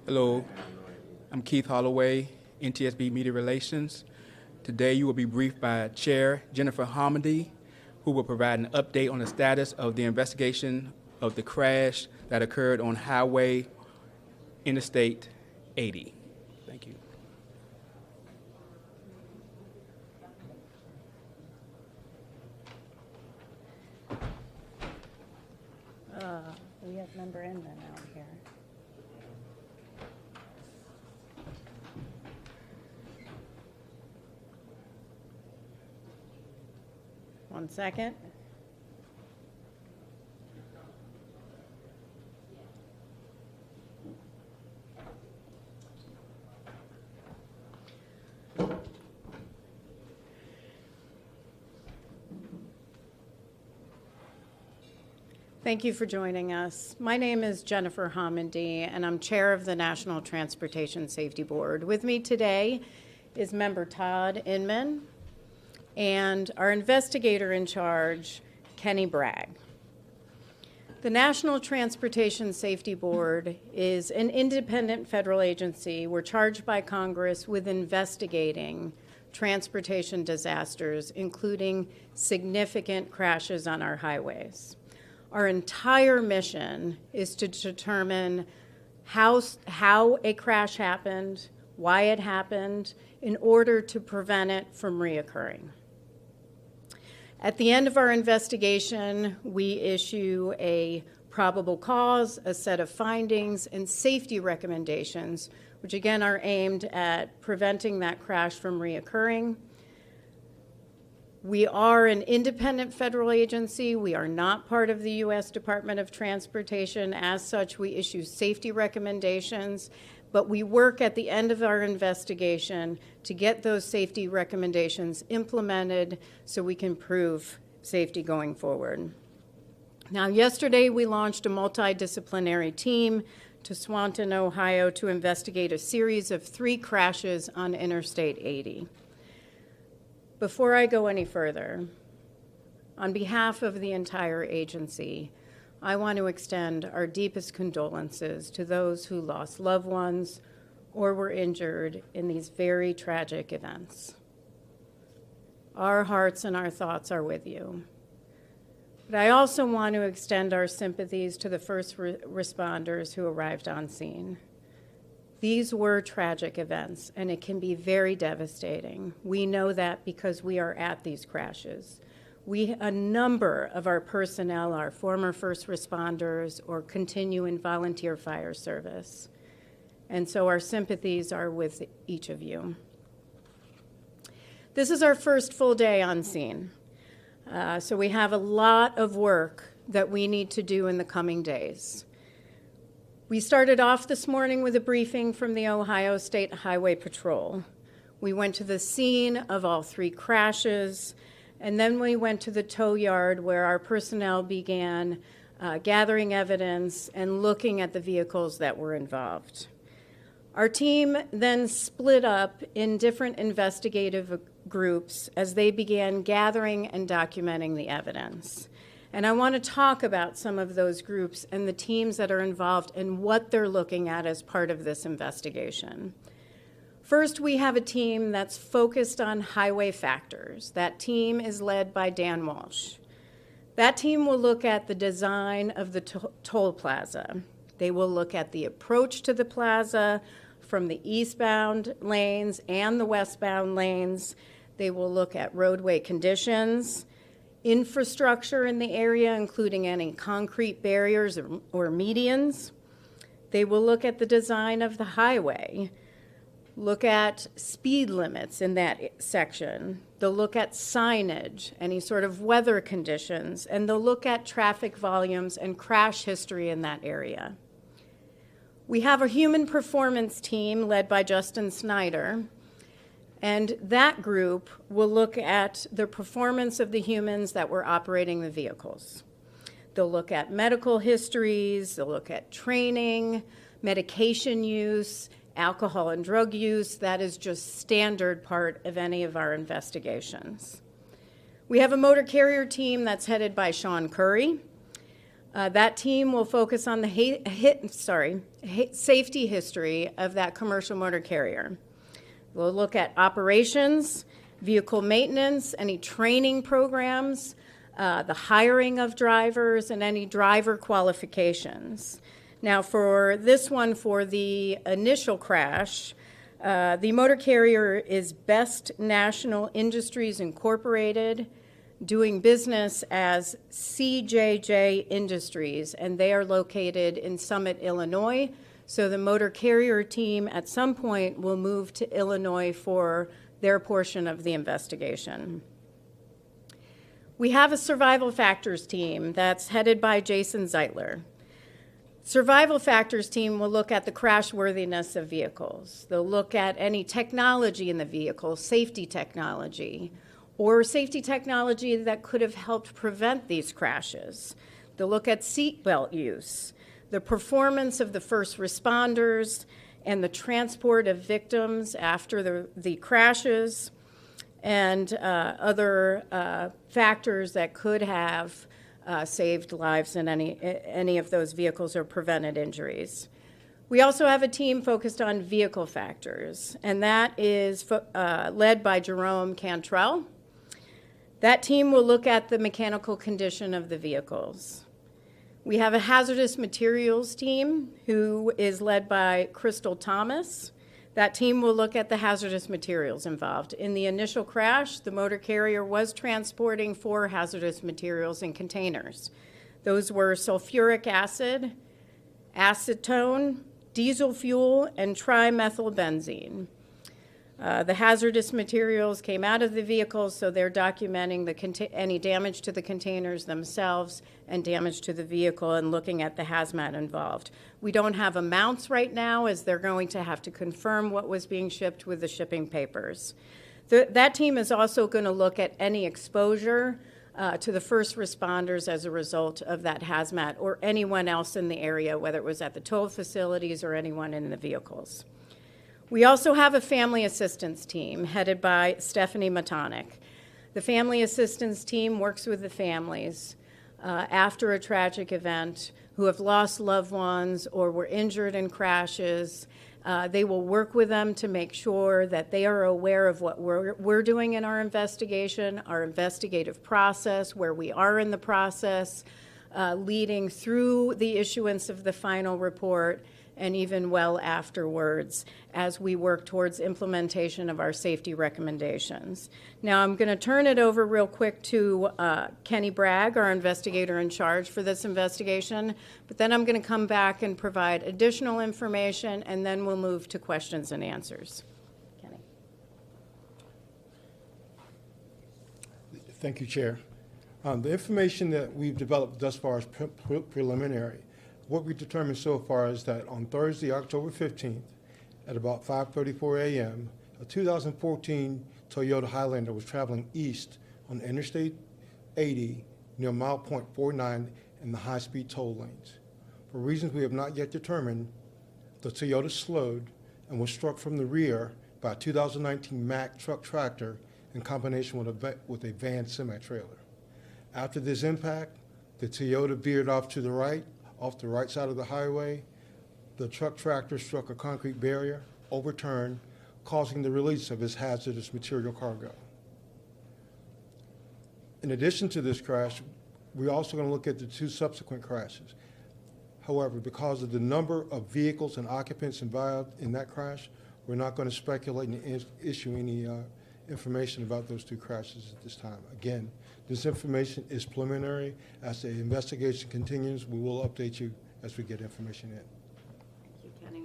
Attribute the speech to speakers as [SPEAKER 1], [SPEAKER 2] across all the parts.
[SPEAKER 1] Hello, I'm Keith Holloway, NTSB Media Relations. Today you will be briefed by Chair Jennifer Homendy, who will provide an update on the status of the investigation of the crash that occurred on Highway Interstate 80. Thank you.
[SPEAKER 2] We have member Inman out here. One second. Thank you for joining us. My name is Jennifer Homendy, and I'm chair of the National Transportation Safety Board. With me today is member Todd Inman and our investigator in charge, Kenny Bragg. The National Transportation Safety Board is an independent federal agency. We're charged by Congress with investigating transportation disasters, including significant crashes on our highways. Our entire mission is to determine how a crash happened, why it happened, in order to prevent it from reoccurring. At the end of our investigation, we issue a probable cause, a set of findings, and safety recommendations, which again are aimed at preventing that crash from reoccurring. We are an independent federal agency. We are not part of the U.S. Department of Transportation. As such, we issue safety recommendations, but we work at the end of our investigation to get those safety recommendations implemented so we can improve safety going forward. Now, yesterday we launched a multidisciplinary team to Swanton, Ohio, to investigate a series of 3 crashes on Interstate 80. Before I go any further, on behalf of the entire agency, I want to extend our deepest condolences to those who lost loved ones or were injured in these very tragic events. Our hearts and our thoughts are with you. But I also want to extend our sympathies to the first responders who arrived on scene. These were tragic events, and it can be very devastating. We know that because we are at these crashes. A number of our personnel are former first responders or continue in volunteer fire service. And so our sympathies are with each of you. This is our first full day on scene. So we have a lot of work that we need to do in the coming days. We started off this morning with a briefing from the Ohio State Highway Patrol. We went to the scene of all 3 crashes, and then we went to the tow yard where our personnel began gathering evidence and looking at the vehicles that were involved. Our team then split up in different investigative groups as they began gathering and documenting the evidence. And I want to talk about some of those groups and the teams that are involved and what they're looking at as part of this investigation. First, we have a team that's focused on highway factors. That team is led by Dan Walsh. That team will look at the design of the toll plaza. They will look at the approach to the plaza from the eastbound lanes and the westbound lanes. They will look at roadway conditions, infrastructure in the area, including any concrete barriers or medians. They will look at the design of the highway, look at speed limits in that section. They'll look at signage, any sort of weather conditions, and they'll look at traffic volumes and crash history in that area. We have a human performance team led by Justin Snyder, and that group will look at the performance of the humans that were operating the vehicles. They'll look at medical histories, they'll look at training, medication use, alcohol and drug use. That is just standard part of any of our investigations. We have a motor carrier team that's headed by Sean Curry. That team will focus on the safety history of that commercial motor carrier. We'll look at operations, vehicle maintenance, any training programs, the hiring of drivers, and any driver qualifications. Now, for this one, for the initial crash, the motor carrier is Best National Industries Incorporated, doing business as CJJ Industries, and they are located in Summit, Illinois. So the motor carrier team at some point will move to Illinois for their portion of the investigation. We have a survival factors team that's headed by Jason Zeitler. Survival factors team will look at the crashworthiness of vehicles. They'll look at any technology in the vehicle, safety technology, or safety technology that could have helped prevent these crashes. They'll look at seatbelt use, the performance of the first responders, and the transport of victims after the crashes, and other factors that could have saved lives in any of those vehicles or prevented injuries. We also have a team focused on vehicle factors, and that is led by Jerome Cantrell. That team will look at the mechanical condition of the vehicles. We have a hazardous materials team who is led by Crystal Thomas. That team will look at the hazardous materials involved. In the initial crash, the motor carrier was transporting 4 hazardous materials in containers. Those were sulfuric acid, acetone, diesel fuel, and trimethylbenzene. The hazardous materials came out of the vehicles, so they're documenting any damage to the containers themselves and damage to the vehicle and looking at the hazmat involved. We don't have amounts right now, as they're going to have to confirm what was being shipped with the shipping papers. That team is also going to look at any exposure to the first responders as a result of that hazmat or anyone else in the area, whether it was at the tow facilities or anyone in the vehicles. We also have a family assistance team headed by Stephanie Matonic. The family assistance team works with the families after a tragic event who have lost loved ones or were injured in crashes. They will work with them to make sure that they are aware of what we're doing in our investigation, our investigative process, where we are in the process, leading through the issuance of the final report, and even well afterwards as we work towards implementation of our safety recommendations. Now I'm going to turn it over real quick to Kenny Bragg, our investigator in charge for this investigation, but then I'm going to come back and provide additional information, and then we'll move to questions and answers. Kenny.
[SPEAKER 3] Thank you, Chair. The information that we've developed thus far is preliminary. What we determined so far is that on Thursday, October 15th, at about 5:34 a.m., a 2014 Toyota Highlander was traveling east on Interstate 80 near mile point 49 in the high-speed toll lanes. For reasons we have not yet determined, the Toyota slowed and was struck from the rear by a 2019 Mack truck tractor in combination with a van semi-trailer. After this impact, the Toyota veered off to the right, off the right side of the highway. The truck tractor struck a concrete barrier, overturned, causing the release of its hazardous material cargo. In addition to this crash, we're also going to look at the 2 subsequent crashes. However, because of the number of vehicles and occupants involved in that crash, we're not going to speculate and issue any information about those 2 crashes at this time. Again, this information is preliminary. As the investigation continues, we will update you as we get information in.
[SPEAKER 2] Thank you, Kenny.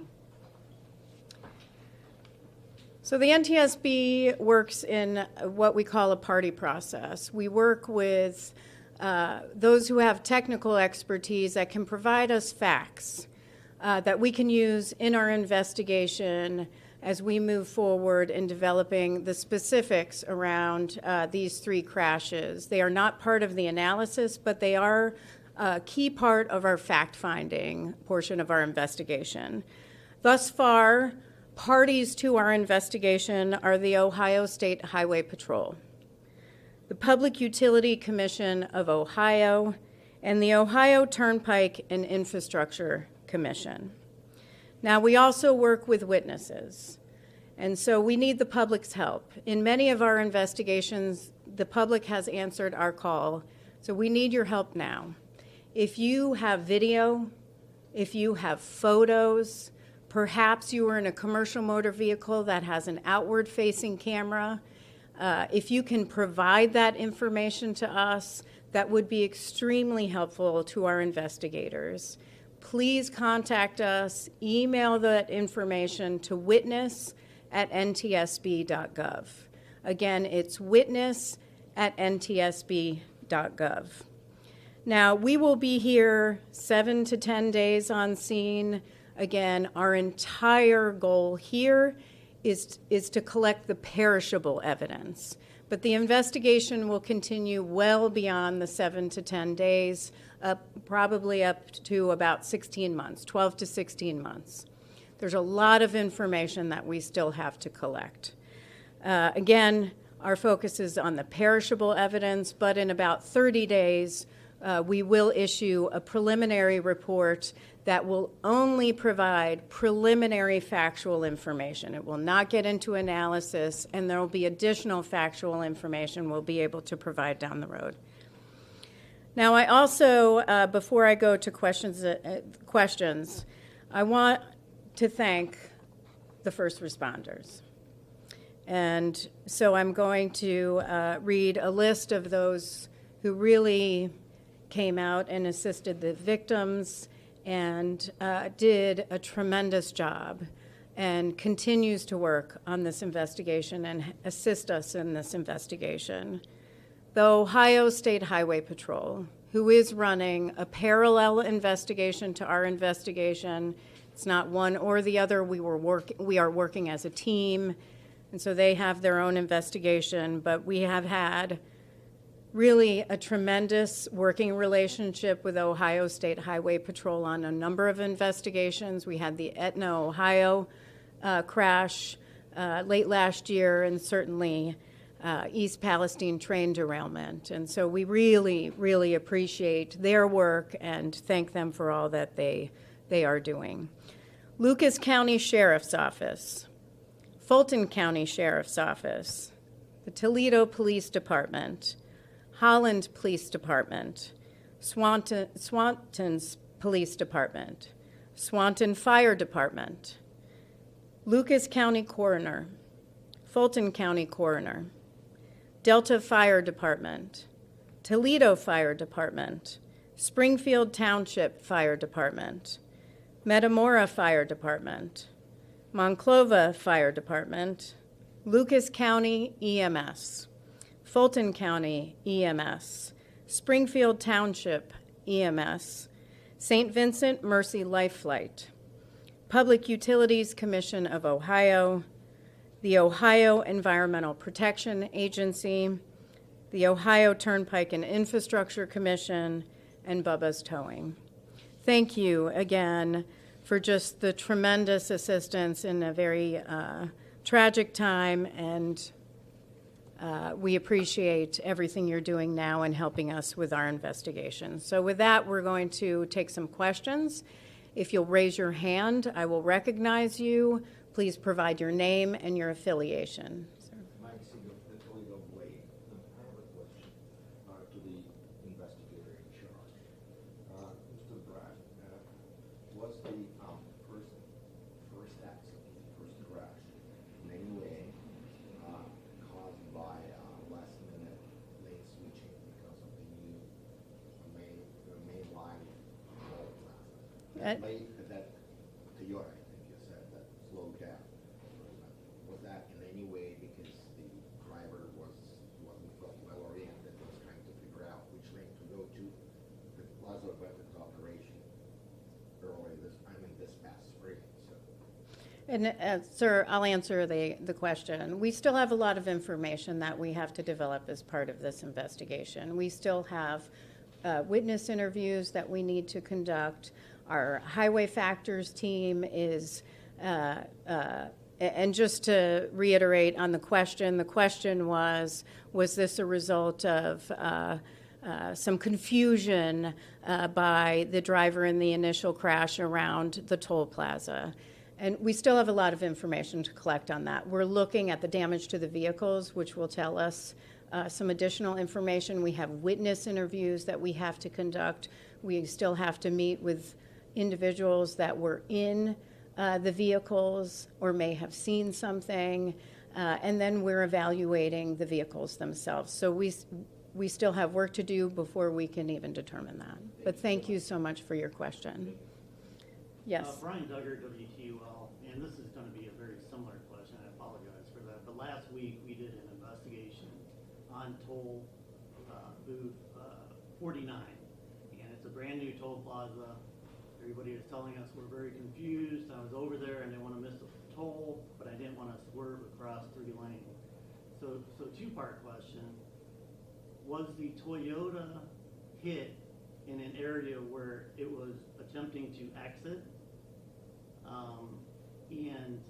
[SPEAKER 2] So the NTSB works in what we call a party process. We work with those who have technical expertise that can provide us facts that we can use in our investigation as we move forward in developing the specifics around these 3 crashes. They are not part of the analysis, but they are a key part of our fact-finding portion of our investigation. Thus far, parties to our investigation are the Ohio State Highway Patrol, the Public Utility Commission of Ohio, and the Ohio Turnpike and Infrastructure Commission. Now, we also work with witnesses, and so we need the public's help. In many of our investigations, the public has answered our call, so we need your help now. If you have video, if you have photos, perhaps you were in a commercial motor vehicle that has an outward-facing camera, if you can provide that information to us, that would be extremely helpful to our investigators. Please contact us, email that information to witness@ntsb.gov. Again, it's witness@ntsb.gov. Now, we will be here 7 to 10 days on scene. Again, our entire goal here is to collect the perishable evidence. But the investigation will continue well beyond the 7 to 10 days, probably up to about 16 months, 12 to 16 months. There's a lot of information that we still have to collect. Again, our focus is on the perishable evidence, but in about 30 days, we will issue a preliminary report that will only provide preliminary factual information. It will not get into analysis, and there will be additional factual information we'll be able to provide down the road. Now, I also, before I go to questions, I want to thank the first responders. And so I'm going to read a list of those who really came out and assisted the victims and did a tremendous job and continues to work on this investigation and assist us in this investigation. The Ohio State Highway Patrol, who is running a parallel investigation to our investigation. It's not one or the other. We are working as a team, and so they have their own investigation, but we have had really a tremendous working relationship with Ohio State Highway Patrol on a number of investigations. We had the Etna, Ohio crash late last year, and certainly East Palestine train derailment. And so we really, really appreciate their work and thank them for all that they are doing. Lucas County Sheriff's Office, Fulton County Sheriff's Office, the Toledo Police Department, Holland Police Department, Swanton's Police Department, Swanton Fire Department, Lucas County Coroner, Fulton County Coroner, Delta Fire Department, Toledo Fire Department, Springfield Township Fire Department, Metamora Fire Department, Monclova Fire Department, Lucas County EMS, Fulton County EMS, Springfield Township EMS, St. Vincent Mercy Life Flight, Public Utilities Commission of Ohio, the Ohio Environmental Protection Agency, the Ohio Turnpike and Infrastructure Commission, and Bubba's Towing. Thank you again for just the tremendous assistance in a very tragic time, and we appreciate everything you're doing now and helping us with our investigation. So with that, we're going to take some questions. If you'll raise your hand, I will recognize you. Please provide your name and your affiliation.
[SPEAKER 4] Mike Siegel, the Toledo Blade. I have a question to the investigator in charge. Mr. Bragg, was the first accident, first crash, in any way caused by last-minute lane switching because of the new main line? That Toyota, I think you said, that slowed down. Was that in any way because the driver wasn't well oriented, was trying to figure out which lane to go to? The Lazo weapons operation earlier this past spring. So.
[SPEAKER 2] And sir, I'll answer the question. We still have a lot of information that we have to develop as part of this investigation. We still have witness interviews that we need to conduct. Our highway factors team is, and just to reiterate on the question was this a result of some confusion by the driver in the initial crash around the toll plaza. And we still have a lot of information to collect on that. We're looking at the damage to the vehicles, which will tell us some additional information. We have witness interviews that we have to conduct. We still have to meet with individuals that were in the vehicles or may have seen something. And then we're evaluating the vehicles themselves. So we still have work to do before we can even determine that. But thank you so much for your question. Yes.
[SPEAKER 5] Brian Duggar, WTUL, and this is going to be a very similar question. I apologize for that. But last week we did an investigation on toll booth 49, and it's a brand new toll plaza. Everybody was telling us we're very confused. I was over there and they want to miss a toll, but I didn't want to swerve across 3 lanes. So two-part question. Was the Toyota hit in an area where it was attempting to exit? And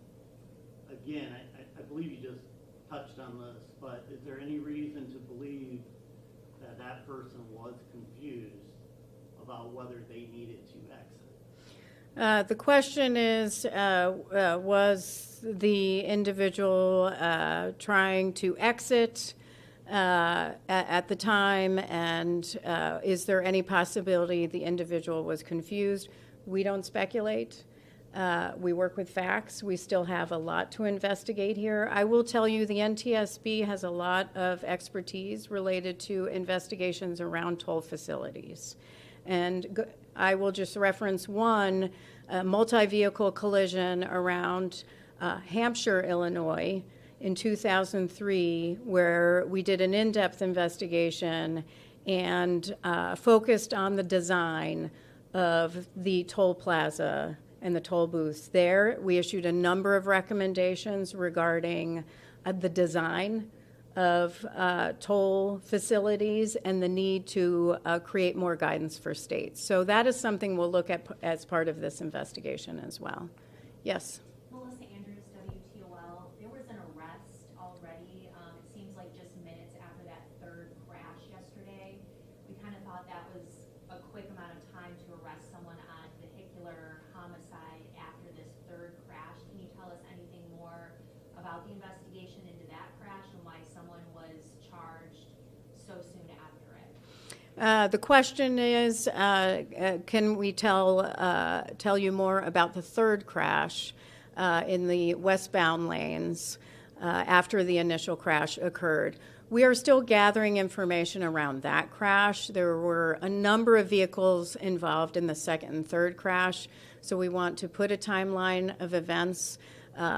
[SPEAKER 5] again, I believe you just touched on this, but is there any reason to believe that that person was confused about whether they needed to exit?
[SPEAKER 2] The question is, was the individual trying to exit at the time, and is there any possibility the individual was confused? We don't speculate. We work with facts. We still have a lot to investigate here. I will tell you the NTSB has a lot of expertise related to investigations around toll facilities. And I will just reference one multi-vehicle collision around Hampshire, Illinois in 2003, where we did an in-depth investigation and focused on the design of the toll plaza and the toll booths there. We issued a number of recommendations regarding the design of toll facilities and the need to create more guidance for states. So that is something we'll look at as part of this investigation as well. Yes?
[SPEAKER 6] Melissa Andrews, WTOL. There was an arrest already. It seems like just minutes after that third crash yesterday. We kind of thought that was a quick amount of time to arrest someone on vehicular homicide after this third crash. Can you tell us anything more about the investigation into that crash and why someone was charged so soon after it?
[SPEAKER 2] The question is, can we tell you more about the third crash in the westbound lanes after the initial crash occurred? We are still gathering information around that crash. There were a number of vehicles involved in the second and third crash, so we want to put a timeline of events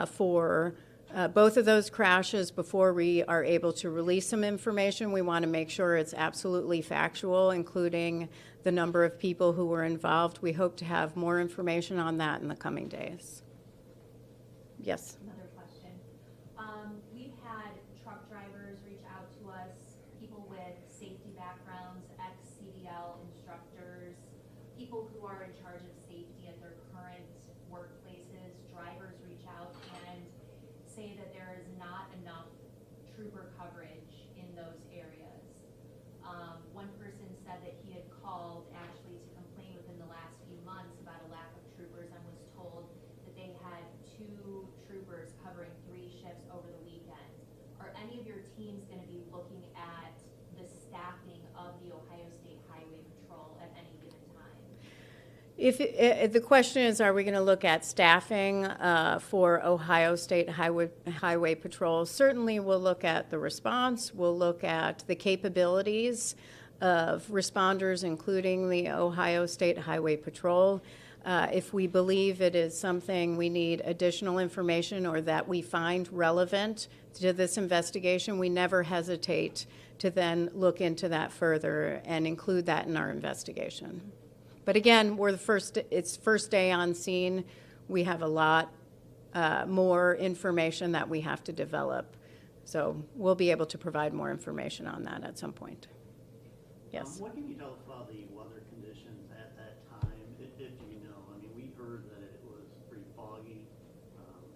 [SPEAKER 2] for both of those crashes before we are able to release some information. We want to make sure it's absolutely factual, including the number of people who were involved. We hope to have more information on that in the coming days. Yes?
[SPEAKER 6] Another question. We've had truck drivers reach out to us, people with safety backgrounds, ex-CDL instructors, people who are in charge of safety at their current workplaces. Drivers reach out and say that there is not enough trooper coverage in those areas. One person said that he had called actually to complain within the last few months about a lack of troopers and was told that they had 2 troopers covering 3 shifts over the weekend. Are any of your teams going to be looking at the staffing of the Ohio State Highway Patrol at any given time?
[SPEAKER 2] If the question is, are we going to look at staffing for Ohio State Highway Patrol? Certainly we'll look at the response. We'll look at the capabilities of responders, including the Ohio State Highway Patrol. If we believe it is something we need additional information or that we find relevant to this investigation, we never hesitate to then look into that further and include that in our investigation. But again, it's first day on scene. We have a lot more information that we have to develop. So we'll be able to provide more information on that at some point. Yes?
[SPEAKER 5] What can you tell us about the weather conditions at that time, if you know? I mean, we heard that it was pretty foggy.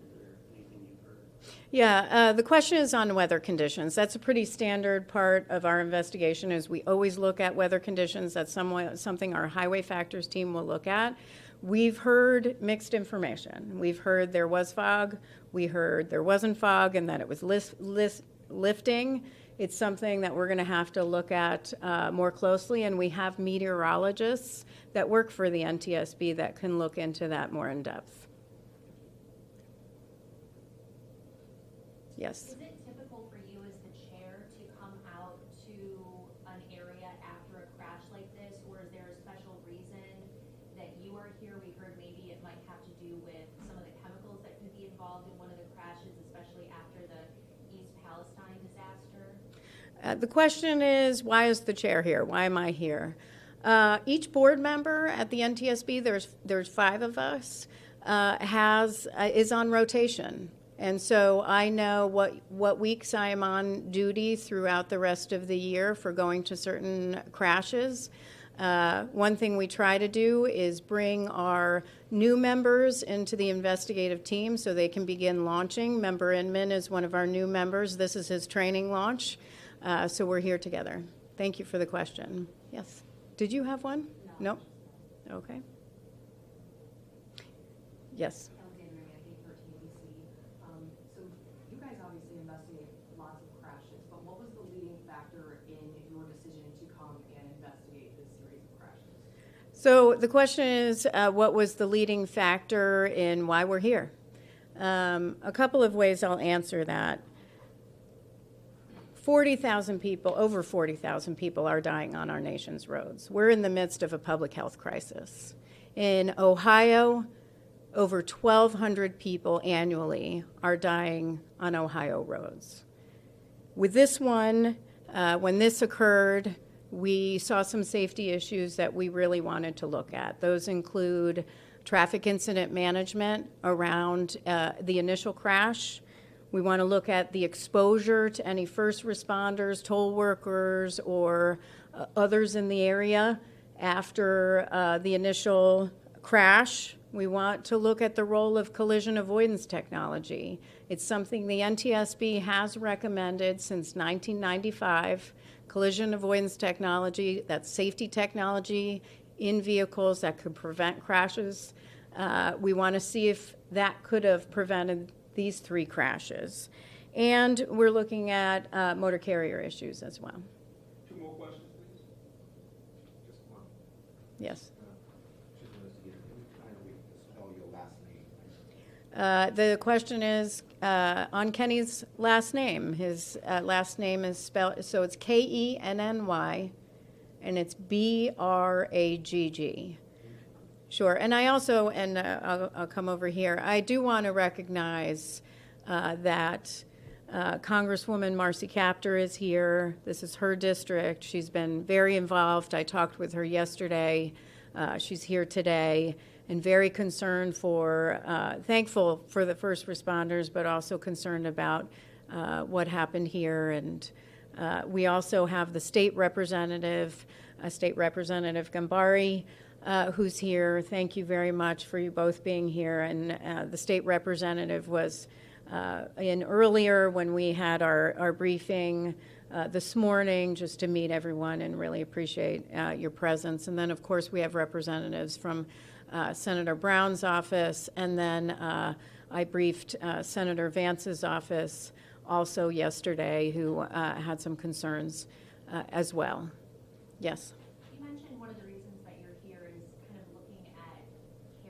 [SPEAKER 5] Is there anything you've heard?
[SPEAKER 2] Yeah, the question is on weather conditions. That's a pretty standard part of our investigation is we always look at weather conditions. That's something our highway factors team will look at. We've heard mixed information. We've heard there was fog. We heard there wasn't fog and that it was lifting. It's something that we're going to have to look at more closely, and we have meteorologists that work for the NTSB that can look into that more in depth. Yes.
[SPEAKER 6] Is it typical for you as the chair to come out to an area after a crash like this, or is there a special reason that you are here? We heard maybe it might have to do with some of the chemicals that could be involved in one of the crashes, especially after the East Palestine disaster.
[SPEAKER 2] The question is, why is the chair here? Why am I here? Each board member at the NTSB, there's 5 of us, is on rotation. And so I know what weeks I am on duty throughout the rest of the year for going to certain crashes. One thing we try to do is bring our new members into the investigative team so they can begin launching. Member Inman is one of our new members. This is his training launch. So we're here together. Thank you for the question. Yes. Did you have one? No. Okay. Yes.
[SPEAKER 7] So you guys obviously investigate lots of crashes, but what was the leading factor in your decision to come and investigate this series of crashes?
[SPEAKER 2] So the question is, what was the leading factor in why we're here? A couple of ways I'll answer that. 40,000 people, over 40,000 people are dying on our nation's roads. We're in the midst of a public health crisis. In Ohio, over 1,200 people annually are dying on Ohio roads. With this one, when this occurred, we saw some safety issues that we really wanted to look at. Those include traffic incident management around the initial crash. We want to look at the exposure to any first responders, toll workers, or others in the area after the initial crash. We want to look at the role of collision avoidance technology. It's something the NTSB has recommended since 1995. Collision avoidance technology, that's safety technology in vehicles that could prevent crashes. We want to see if that could have prevented these 3 crashes. And we're looking at motor carrier issues as well.
[SPEAKER 4] 2 more questions, please. Just one.
[SPEAKER 2] Yes.
[SPEAKER 4] Chief Investigator, can you kindly spell your last name?
[SPEAKER 2] The question is on Kenny's last name. His last name is spelled, so it's Kenny, and it's Bragg. Sure, and I also, and I'll come over here, I do want to recognize that Congresswoman Marcy Kaptur is here. This is her district. She's been very involved. I talked with her yesterday. She's here today and very concerned for, thankful for the first responders, but also concerned about what happened here. And we also have the state representative, State Representative Gambari, who's here. Thank you very much for you both being here. And the state representative was in earlier when we had our briefing this morning just to meet everyone and really appreciate your presence. And then, of course, we have representatives from Senator Brown's office, and then I briefed Senator Vance's office also yesterday, who had some concerns as well. Yes?
[SPEAKER 6] You mentioned one of the reasons that you're here is kind of looking at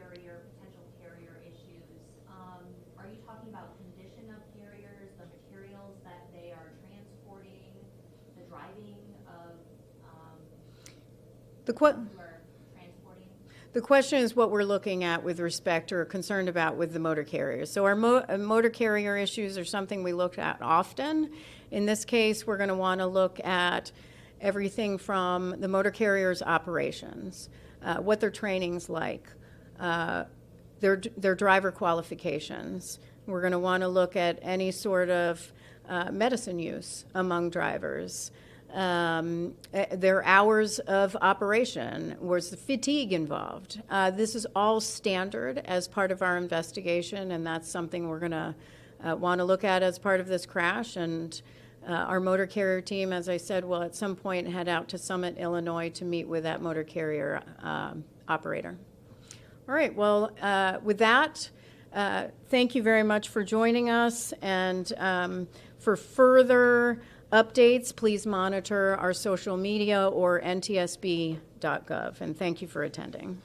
[SPEAKER 6] potential carrier issues. Are you talking about condition of carriers, the materials that they are transporting, the driving of who are transporting?
[SPEAKER 2] The question is what we're looking at with respect or concerned about with the motor carriers. So our motor carrier issues are something we look at often. In this case, we're going to want to look at everything from the motor carrier's operations, what their training's like, their driver qualifications. We're going to want to look at any sort of medicine use among drivers, their hours of operation. Was the fatigue involved? This is all standard as part of our investigation, and that's something we're going to want to look at as part of this crash. And our motor carrier team, as I said, will at some point head out to Summit, Illinois to meet with that motor carrier operator. All right, well, with that, thank you very much for joining us. And for further updates, please monitor our social media or ntsb.gov. And thank you for attending.